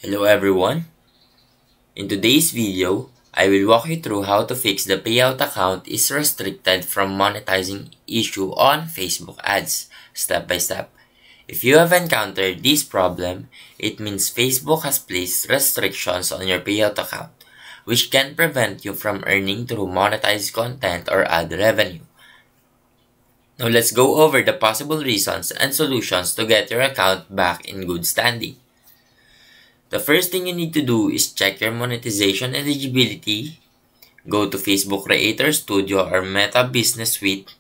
Hello everyone. In today's video, I will walk you through how to fix the payout account is restricted from monetizing issue on Facebook ads, step by step. If you have encountered this problem, it means Facebook has placed restrictions on your payout account, which can prevent you from earning through monetized content or ad revenue. Now let's go over the possible reasons and solutions to get your account back in good standing. The first thing you need to do is check your monetization eligibility. Go to Facebook Creator Studio or Meta Business Suite.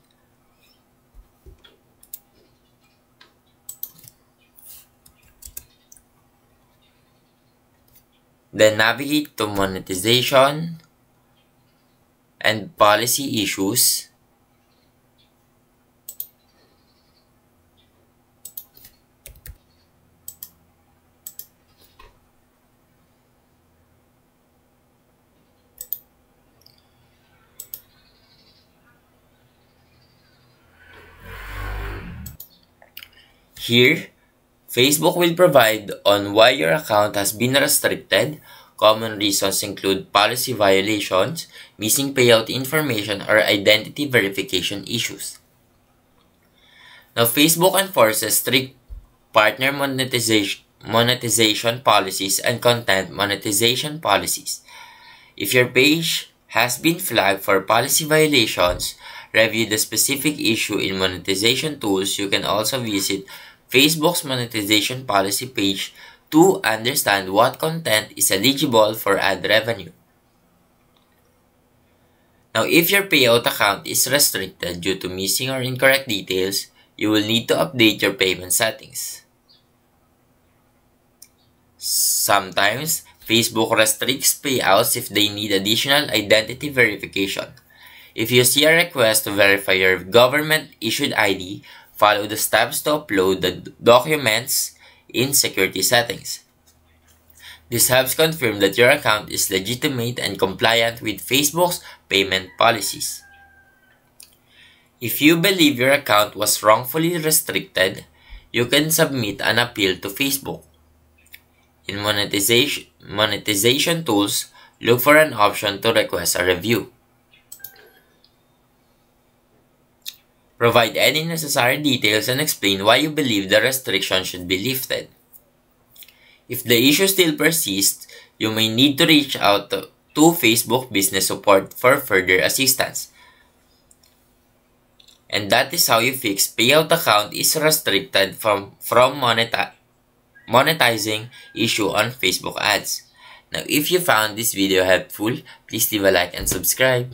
Then navigate to Monetization and Policy Issues. Here, Facebook will provide on why your account has been restricted. Common reasons include policy violations, missing payout information, or identity verification issues. Now, Facebook enforces strict partner monetization policies and content monetization policies. If your page has been flagged for policy violations, review the specific issue in monetization tools. You can also visit Facebook's monetization policy page to understand what content is eligible for ad revenue. Now, if your payout account is restricted due to missing or incorrect details, you will need to update your payment settings. Sometimes, Facebook restricts payouts if they need additional identity verification. If you see a request to verify your government-issued ID, follow the steps to upload the documents in security settings. This helps confirm that your account is legitimate and compliant with Facebook's payment policies. If you believe your account was wrongfully restricted, you can submit an appeal to Facebook. In monetization tools, look for an option to request a review. Provide any necessary details and explain why you believe the restriction should be lifted. If the issue still persists, you may need to reach out to Facebook Business Support for further assistance. And that is how you fix payout account is restricted from monetizing issue on Facebook ads. Now, if you found this video helpful, please leave a like and subscribe.